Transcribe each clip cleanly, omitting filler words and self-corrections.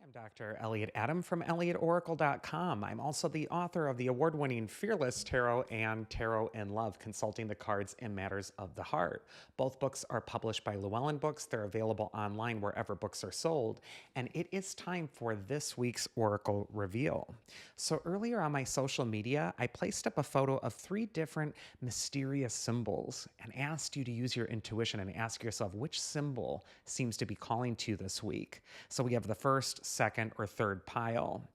I'm Dr. Elliot Adam from ElliotOracle.com. I'm also the author of the award-winning Fearless Tarot and Tarot in Love, Consulting the Cards in Matters of the Heart. Both books are published by Llewellyn Books. They're available online wherever books are sold. And it is time for this week's Oracle Reveal. So earlier on my social media, I placed up a photo of 3 different mysterious symbols and asked you to use your intuition and ask yourself which symbol seems to be calling to you this week. So we have the first, second, or third pile.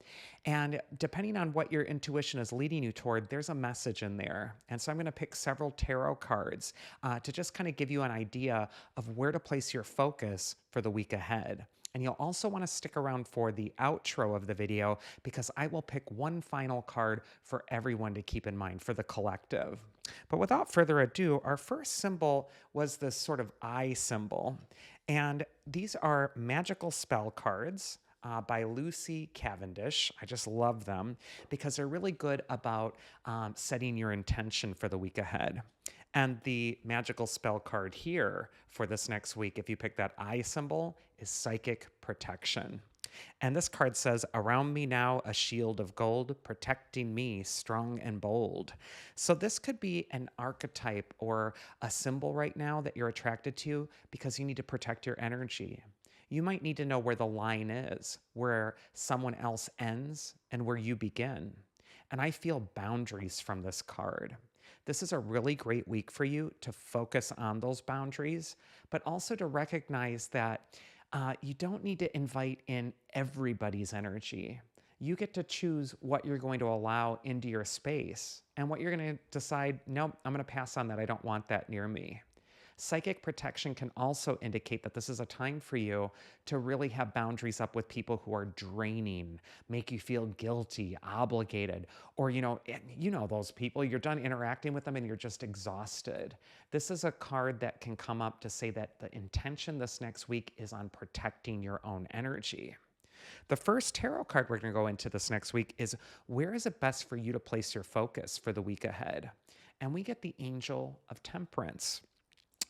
And depending on what your intuition is leading you toward, there's a message in there. And so I'm going to pick several tarot cards to just kind of give you an idea of where to place your focus for the week ahead. And you'll also want to stick around for the outro of the video because I will pick one final card for everyone to keep in mind for the collective. But without further ado, our first symbol was this sort of eye symbol. And these are magical spell cards by Lucy Cavendish. I just love them because they're really good about setting your intention for the week ahead. And the magical spell card here for this next week, if you pick that eye symbol, is Psychic Protection. And this card says, "Around me now a shield of gold, protecting me strong and bold." So this could be an archetype or a symbol right now that you're attracted to because you need to protect your energy. You might need to know where the line is, where someone else ends and where you begin. And I feel boundaries from this card. This is a really great week for you to focus on those boundaries, but also to recognize that you don't need to invite in everybody's energy. You get to choose what you're going to allow into your space and what you're going to decide, no, I'm going to pass on that. I don't want that near me. Psychic protection can also indicate that this is a time for you to really have boundaries up with people who are draining, make you feel guilty, obligated, or those people, you're done interacting with them and you're just exhausted. This is a card that can come up to say that the intention this next week is on protecting your own energy. The first tarot card we're going to go into this next week is where is it best for you to place your focus for the week ahead? And we get the Angel of Temperance.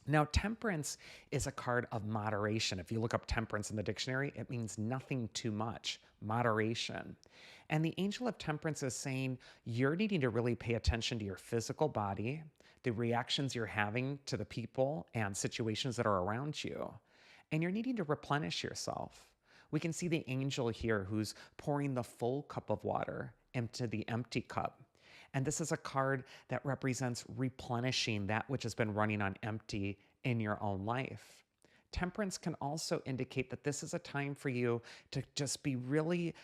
Now, temperance is a card of moderation. If you look up temperance in the dictionary, it means nothing too much, moderation. And the Angel of Temperance is saying you're needing to really pay attention to your physical body, the reactions you're having to the people and situations that are around you, and you're needing to replenish yourself. We can see the angel here who's pouring the full cup of water into the empty cup. And this is a card that represents replenishing that which has been running on empty in your own life. Temperance can also indicate that this is a time for you to just be really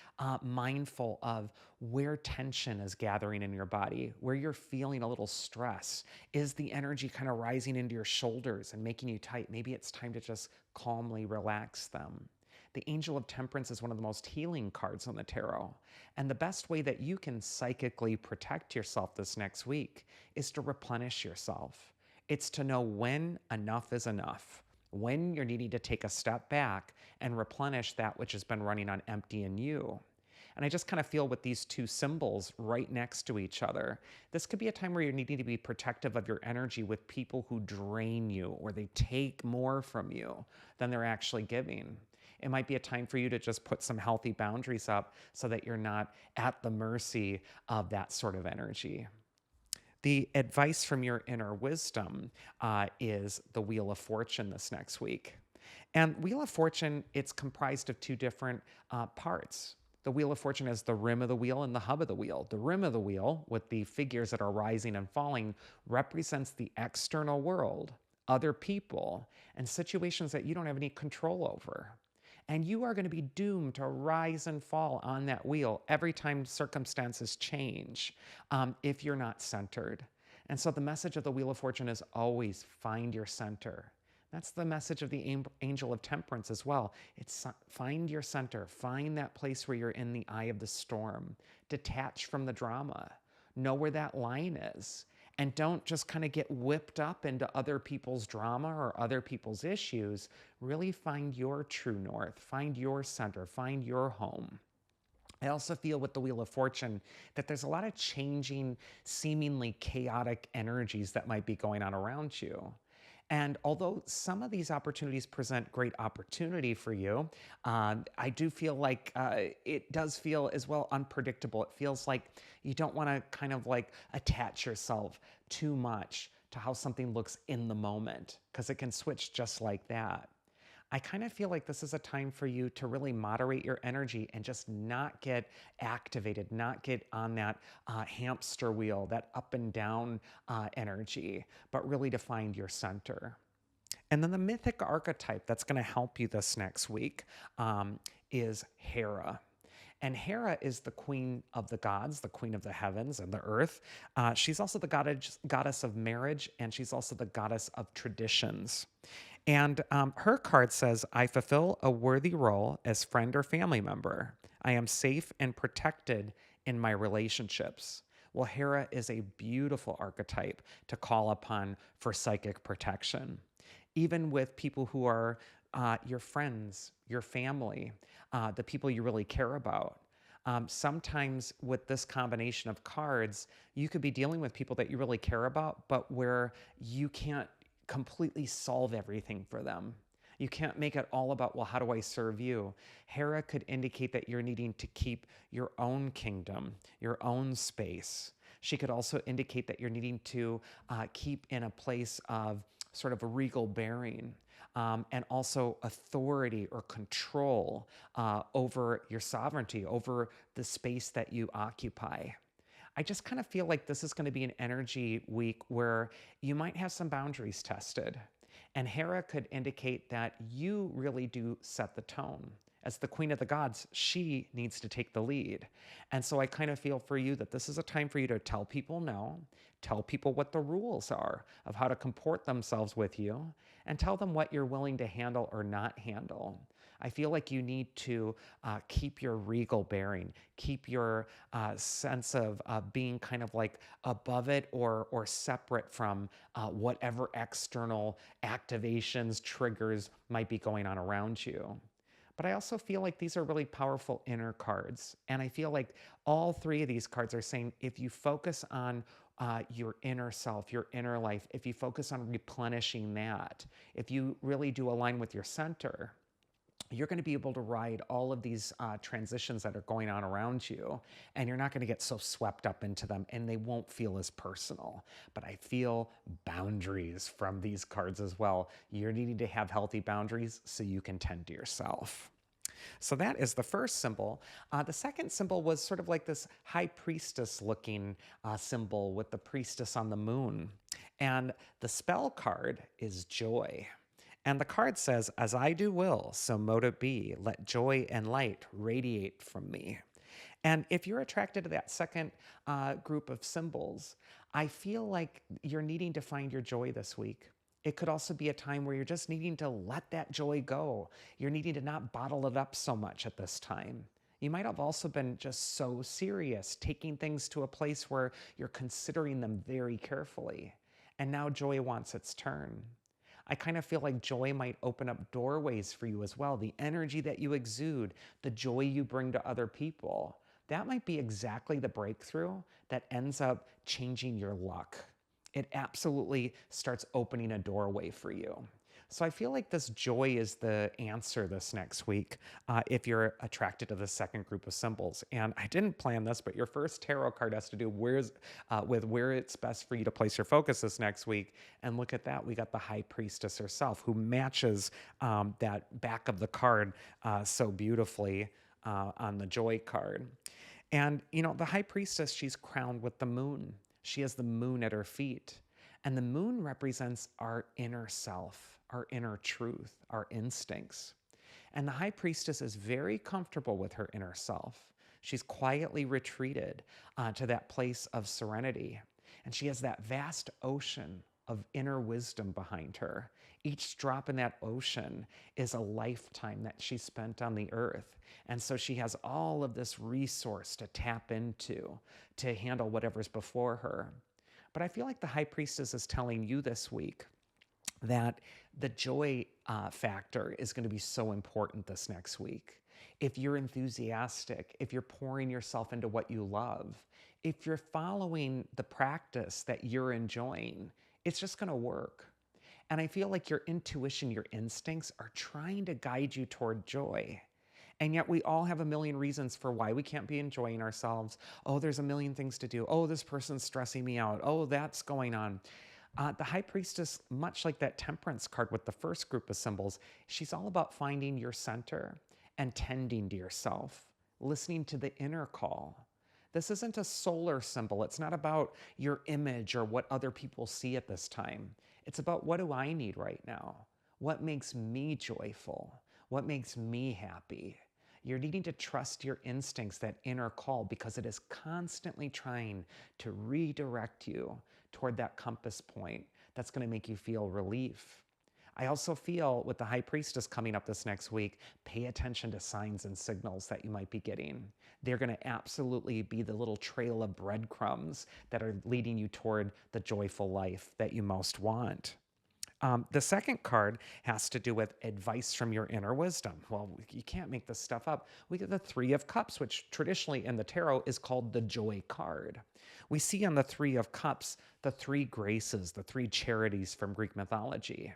mindful of where tension is gathering in your body, where you're feeling a little stress. Is the energy kind of rising into your shoulders and making you tight? Maybe it's time to just calmly relax them. The Angel of Temperance is one of the most healing cards on the tarot. And the best way that you can psychically protect yourself this next week is to replenish yourself. It's to know when enough is enough, when you're needing to take a step back and replenish that which has been running on empty in you. And I just kind of feel with these two symbols right next to each other, this could be a time where you're needing to be protective of your energy with people who drain you or they take more from you than they're actually giving. It might be a time for you to just put some healthy boundaries up so that you're not at the mercy of that sort of energy. The advice from your inner wisdom is the Wheel of Fortune this next week. And Wheel of Fortune, it's comprised of 2 different parts. The Wheel of Fortune is the rim of the wheel and the hub of the wheel. The rim of the wheel, with the figures that are rising and falling, represents the external world, other people, and situations that you don't have any control over. And you are going to be doomed to rise and fall on that wheel every time circumstances change if you're not centered. And so the message of the Wheel of Fortune is always find your center. That's the message of the Angel of Temperance as well. It's find your center. Find that place where you're in the eye of the storm. Detach from the drama. Know where that line is. And don't just kind of get whipped up into other people's drama or other people's issues. Really find your true north, find your center, find your home. I also feel with the Wheel of Fortune that there's a lot of changing, seemingly chaotic energies that might be going on around you. And although some of these opportunities present great opportunity for you, I do feel like it does feel as well unpredictable. It feels like you don't want to kind of like attach yourself too much to how something looks in the moment, because it can switch just like that. I kind of feel like this is a time for you to really moderate your energy and just not get activated, not get on that hamster wheel, that up and down energy, but really to find your center. And then the mythic archetype that's going to help you this next week is Hera. And Hera is the queen of the gods, the queen of the heavens and the earth. She's also the goddess of marriage, and she's also the goddess of traditions. And her card says, I fulfill a worthy role as friend or family member. I am safe and protected in my relationships. Well, Hera is a beautiful archetype to call upon for psychic protection, even with people who are your friends, your family, the people you really care about. Sometimes with this combination of cards, you could be dealing with people that you really care about, but where you can't completely solve everything for them. You can't make it all about, well, how do I serve you? Hera could indicate that you're needing to keep your own kingdom, your own space. She could also indicate that you're needing to keep in a place of sort of a regal bearing, and also authority or control over your sovereignty, over the space that you occupy. I just kind of feel like this is going to be an energy week where you might have some boundaries tested. And Hera could indicate that you really do set the tone. As the queen of the gods, she needs to take the lead. And so I kind of feel for you that this is a time for you to tell people no, tell people what the rules are of how to comport themselves with you, and tell them what you're willing to handle or not handle. I feel like you need to keep your regal bearing, keep your sense of being kind of like above it or separate from whatever external activations, triggers might be going on around you. But I also feel like these are really powerful inner cards. And I feel like all three of these cards are saying if you focus on your inner self, your inner life, if you focus on replenishing that, if you really do align with your center, you're going to be able to ride all of these transitions that are going on around you, and you're not going to get so swept up into them, and they won't feel as personal. But I feel boundaries from these cards as well. You're needing to have healthy boundaries so you can tend to yourself. So that is the first symbol. The second symbol was sort of like this high priestess looking symbol with the priestess on the moon. And the spell card is joy. And the card says, as I do will, so mote it be. Let joy and light radiate from me. And if you're attracted to that second group of symbols, I feel like you're needing to find your joy this week. It could also be a time where you're just needing to let that joy go. You're needing to not bottle it up so much at this time. You might have also been just so serious, taking things to a place where you're considering them very carefully. And now joy wants its turn. I kind of feel like joy might open up doorways for you as well. The energy that you exude, the joy you bring to other people, that might be exactly the breakthrough that ends up changing your luck. It absolutely starts opening a doorway for you. So I feel like this joy is the answer this next week if you're attracted to the second group of symbols. And I didn't plan this, but your first tarot card has to do with where it's best for you to place your focus this next week. And look at that. We got the High Priestess herself who matches that back of the card so beautifully on the joy card. And, you know, the High Priestess, she's crowned with the moon. She has the moon at her feet. And the moon represents our inner self, our inner truth, our instincts. And the High Priestess is very comfortable with her inner self. She's quietly retreated to that place of serenity. And she has that vast ocean of inner wisdom behind her. Each drop in that ocean is a lifetime that she spent on the earth. And so she has all of this resource to tap into to handle whatever's before her. But I feel like the High Priestess is telling you this week that the joy factor is going to be so important this next week. If you're enthusiastic, if you're pouring yourself into what you love, if you're following the practice that you're enjoying, it's just going to work. And I feel like your intuition, your instincts are trying to guide you toward joy. And yet we all have a million reasons for why we can't be enjoying ourselves. Oh, there's a million things to do. Oh, this person's stressing me out. Oh, that's going on. The High Priestess, much like that Temperance card with the first group of symbols, she's all about finding your center and tending to yourself, listening to the inner call. This isn't a solar symbol. It's not about your image or what other people see at this time. It's about, what do I need right now? What makes me joyful? What makes me happy? You're needing to trust your instincts, that inner call, because it is constantly trying to redirect you toward that compass point that's going to make you feel relief. I also feel, with the High Priestess coming up this next week, pay attention to signs and signals that you might be getting. They're going to absolutely be the little trail of breadcrumbs that are leading you toward the joyful life that you most want. The second card has to do with advice from your inner wisdom. Well, you can't make this stuff up. We get the Three of Cups, which traditionally in the tarot is called the Joy card. We see on the Three of Cups the three graces, the three charities from Greek mythology.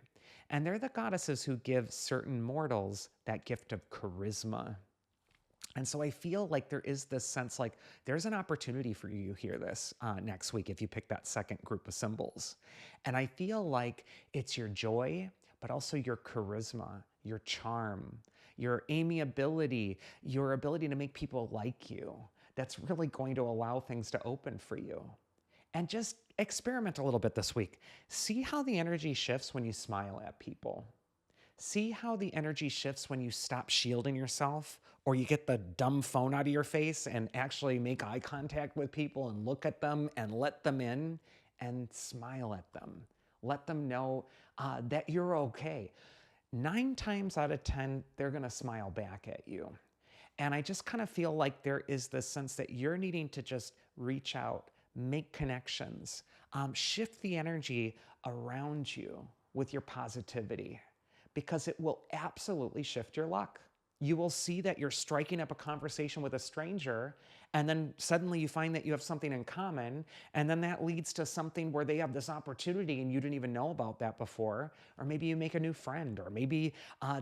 And they're the goddesses who give certain mortals that gift of charisma. And so I feel like there is this sense like there's an opportunity for you to hear this next week if you pick that second group of symbols. And I feel like it's your joy, but also your charisma, your charm, your amiability, your ability to make people like you. That's really going to allow things to open for you. And just experiment a little bit this week. See how the energy shifts when you smile at people. See how the energy shifts when you stop shielding yourself, or you get the dumb phone out of your face and actually make eye contact with people and look at them and let them in and smile at them. Let them know that you're okay. 9 times out of 10, they're going to smile back at you. And I just kind of feel like there is this sense that you're needing to just reach out, make connections, shift the energy around you with your positivity, because it will absolutely shift your luck. You will see that you're striking up a conversation with a stranger, and then suddenly you find that you have something in common, and then that leads to something where they have this opportunity and you didn't even know about that before. Or maybe you make a new friend, or maybe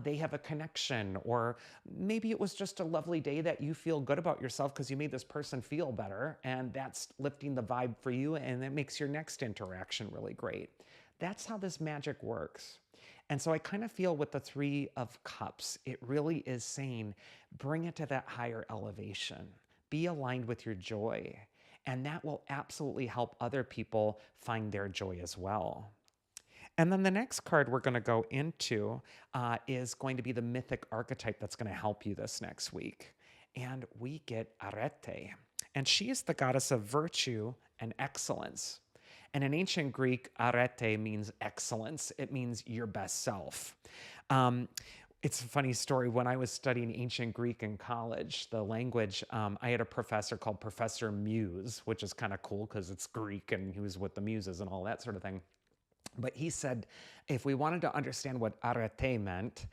they have a connection, or maybe it was just a lovely day that you feel good about yourself because you made this person feel better, and that's lifting the vibe for you, and that makes your next interaction really great. That's how this magic works. And so I kind of feel with the Three of Cups, it really is saying, bring it to that higher elevation. Be aligned with your joy. And that will absolutely help other people find their joy as well. And then the next card we're going to go into is going to be the mythic archetype that's going to help you this next week. And we get Arete. And she is the goddess of virtue and excellence. And in ancient Greek, arete means excellence. It means your best self. It's a funny story. When I was studying ancient Greek in college, the language, I had a professor called Professor Muse, which is kind of cool because it's Greek and he was with the muses and all that sort of thing. But he said, if we wanted to understand what arete meant,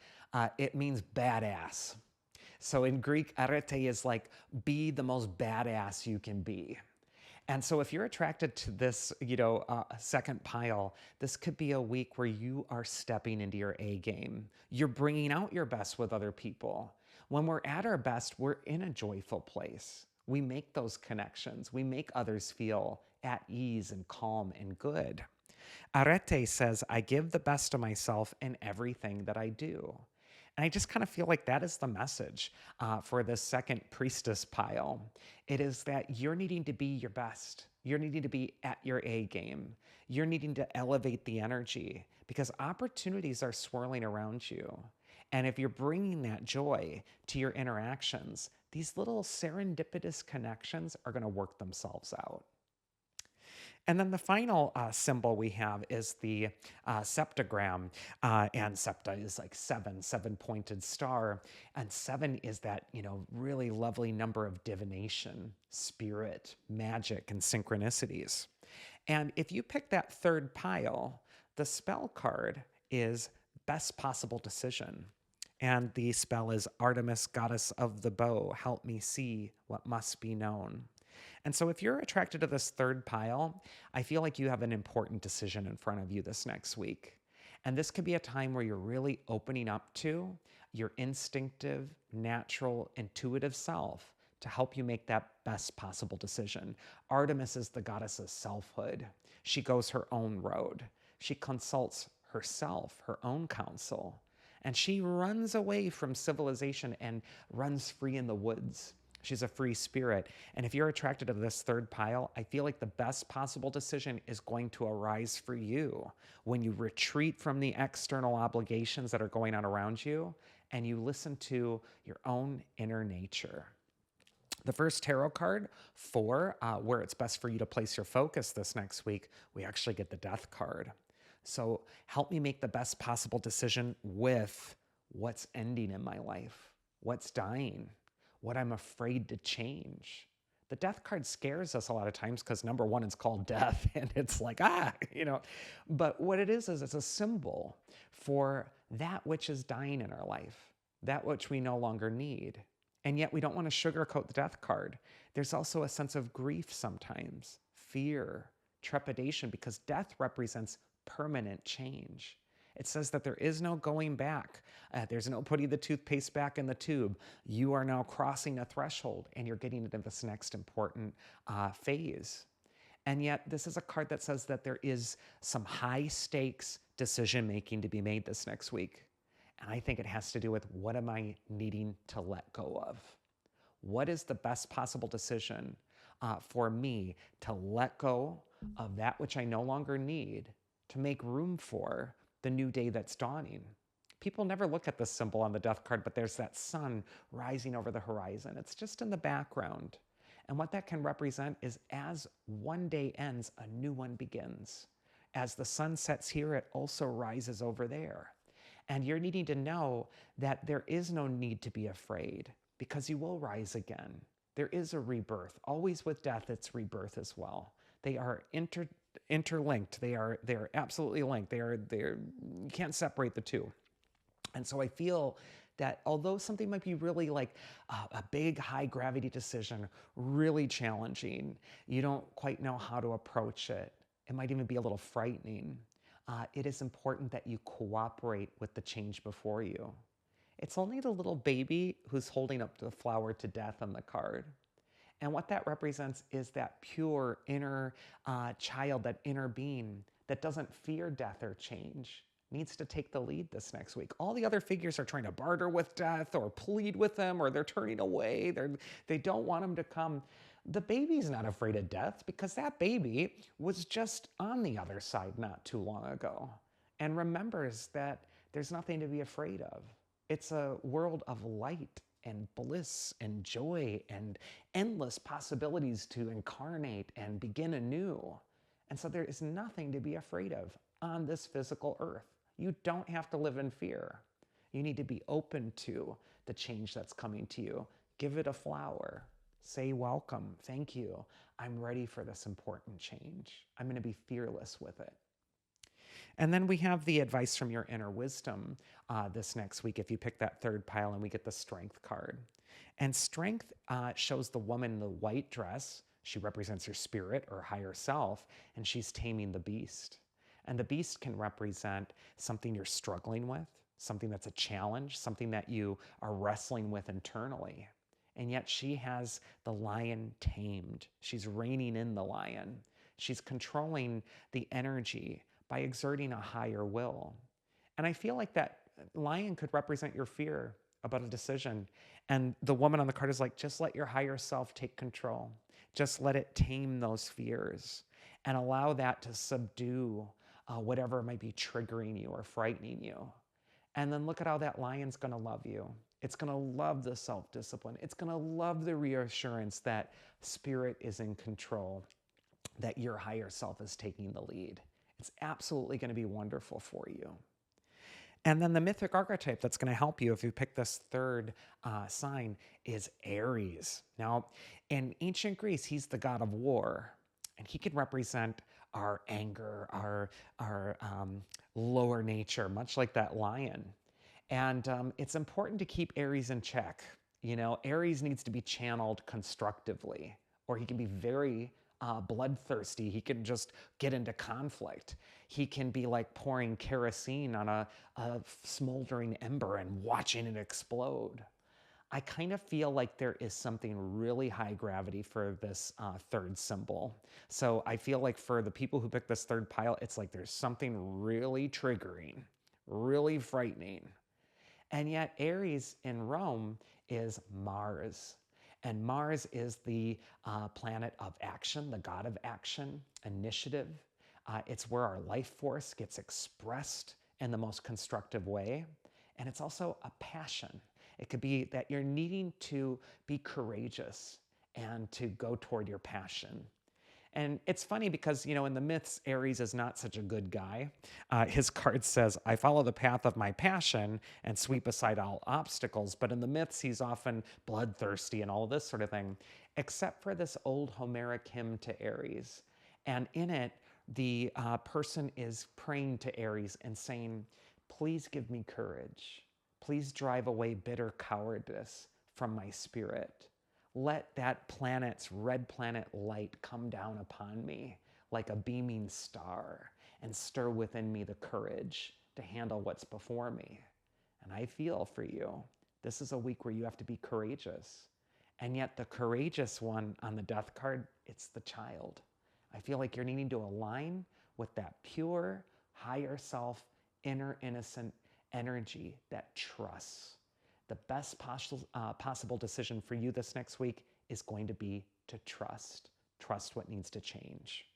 it means badass. So in Greek, arete is like, be the most badass you can be. And so if you're attracted to this, second pile, this could be a week where you are stepping into your A game. You're bringing out your best with other people. When we're at our best, we're in a joyful place. We make those connections. We make others feel at ease and calm and good. Arete says, I give the best of myself in everything that I do. And I just kind of feel like that is the message for this second priestess pile. It is that you're needing to be your best. You're needing to be at your A game. You're needing to elevate the energy because opportunities are swirling around you. And if you're bringing that joy to your interactions, these little serendipitous connections are going to work themselves out. And then the final symbol we have is the septagram. And septa is like seven-pointed star. And 7 is that, really lovely number of divination, spirit, magic, and synchronicities. And if you pick that third pile, the spell card is best possible decision. And the spell is Artemis, goddess of the bow, help me see what must be known. And so if you're attracted to this third pile, I feel like you have an important decision in front of you this next week. And this could be a time where you're really opening up to your instinctive, natural, intuitive self to help you make that best possible decision. Artemis is the goddess of selfhood. She goes her own road. She consults herself, her own counsel, and she runs away from civilization and runs free in the woods. She's a free spirit. And if you're attracted to this third pile, I feel like the best possible decision is going to arise for you when you retreat from the external obligations that are going on around you and you listen to your own inner nature. The first tarot card for where it's best for you to place your focus this next week, we actually get the Death card. So help me make the best possible decision with what's ending in my life, what's dying, what I'm afraid to change. The Death card scares us a lot of times because number one, it's called death, and it's like, But what it is it's a symbol for that which is dying in our life, that which we no longer need. And yet we don't want to sugarcoat the Death card. There's also a sense of grief sometimes, fear, trepidation, because death represents permanent change. It says that there is no going back. There's no putting the toothpaste back in the tube. You are now crossing a threshold and you're getting into this next important phase. And yet this is a card that says that there is some high stakes decision making to be made this next week. And I think it has to do with what am I needing to let go of? What is the best possible decision for me to let go of that which I no longer need to make room for the new day that's dawning? People never look at this symbol on the Death card, but there's that sun rising over the horizon. It's just in the background. And what that can represent is as one day ends, a new one begins. As the sun sets here, it also rises over there. And you're needing to know that there is no need to be afraid because you will rise again. There is a rebirth. Always with death, it's rebirth as well. They are interlinked. They're absolutely linked. You can't separate the two. And so I feel that although something might be really like a big high gravity decision, really challenging, you don't quite know how to approach it. It might even be a little frightening. It is important that you cooperate with the change before you. It's only the little baby who's holding up the flower to death on the card. And what that represents is that pure inner child, that inner being that doesn't fear death or change, needs to take the lead this next week. All the other figures are trying to barter with death or plead with them, or they're turning away. They don't want him to come. The baby's not afraid of death because that baby was just on the other side not too long ago and remembers that there's nothing to be afraid of. It's a world of light and bliss and joy and endless possibilities to incarnate and begin anew. And so there is nothing to be afraid of on this physical earth. You don't have to live in fear. You need to be open to the change that's coming to you. Give it a flower. Say welcome, thank you. I'm ready for this important change. I'm going to be fearless with it. And then we have the advice from your inner wisdom this next week if you pick that third pile, and we get the Strength card. And Strength shows the woman in the white dress. She represents your spirit or higher self, and she's taming the beast. And the beast can represent something you're struggling with, something that's a challenge, something that you are wrestling with internally. And yet she has the lion tamed. She's reining in the lion. She's controlling the energy by exerting a higher will. And I feel like that lion could represent your fear about a decision. And the woman on the card is like, just let your higher self take control. Just let it tame those fears and allow that to subdue whatever might be triggering you or frightening you. And then look at how that lion's going to love you. It's going to love the self-discipline. It's going to love the reassurance that spirit is in control, that your higher self is taking the lead. It's absolutely going to be wonderful for you. And then the mythic archetype that's going to help you if you pick this third sign is Aries. Now, in ancient Greece, he's the god of war, and he can represent our anger, our lower nature, much like that lion. And it's important to keep Aries in check. You know, Aries needs to be channeled constructively, or he can be very bloodthirsty. He can just get into conflict. He can be like pouring kerosene on a smoldering ember and watching it explode. I kind of feel like there is something really high gravity for this third symbol. So I feel like for the people who pick this third pile, it's like there's something really triggering, really frightening. And yet, Aries in Rome is Mars. And Mars is the planet of action, the god of action, initiative. It's where our life force gets expressed in the most constructive way. And it's also a passion. It could be that you're needing to be courageous and to go toward your passion. And it's funny because, in the myths, Aries is not such a good guy. His card says, I follow the path of my passion and sweep aside all obstacles. But in the myths, he's often bloodthirsty and all this sort of thing, except for this old Homeric hymn to Aries. And in it, the person is praying to Aries and saying, please give me courage. Please drive away bitter cowardice from my spirit. Let that planet's red planet light come down upon me like a beaming star and stir within me the courage to handle what's before me. And I feel for you. This is a week where you have to be courageous. And yet the courageous one on the death card, it's the child. I feel like you're needing to align with that pure, higher self, inner innocent energy that trusts. The best possible decision for you this next week is going to be to trust. Trust what needs to change.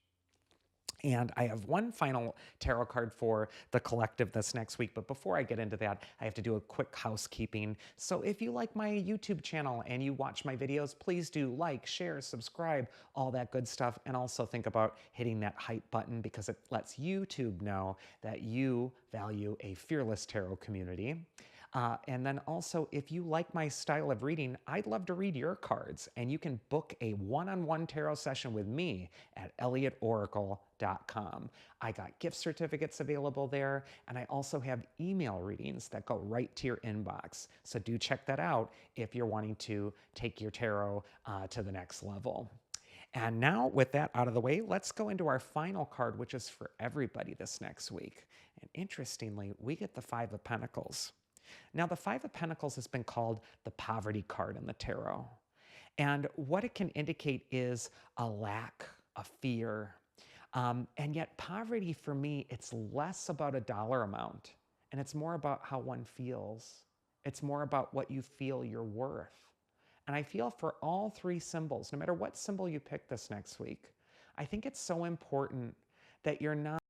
And I have one final tarot card for the collective this next week. But before I get into that, I have to do a quick housekeeping. So if you like my YouTube channel and you watch my videos, please do like, share, subscribe, all that good stuff. And also think about hitting that hype button because it lets YouTube know that you value a fearless tarot community. And then also, if you like my style of reading, I'd love to read your cards. And you can book a one-on-one tarot session with me at elliotoracle.com. I got gift certificates available there, and I also have email readings that go right to your inbox. So do check that out if you're wanting to take your tarot to the next level. And now, with that out of the way, let's go into our final card, which is for everybody this next week. And interestingly, we get the Five of Pentacles. Now, the Five of Pentacles has been called the poverty card in the tarot. And what it can indicate is a lack, a fear. And yet poverty for me, it's less about a dollar amount, and it's more about how one feels. It's more about what you feel you're worth. And I feel for all three symbols, no matter what symbol you pick this next week, I think it's so important that you're not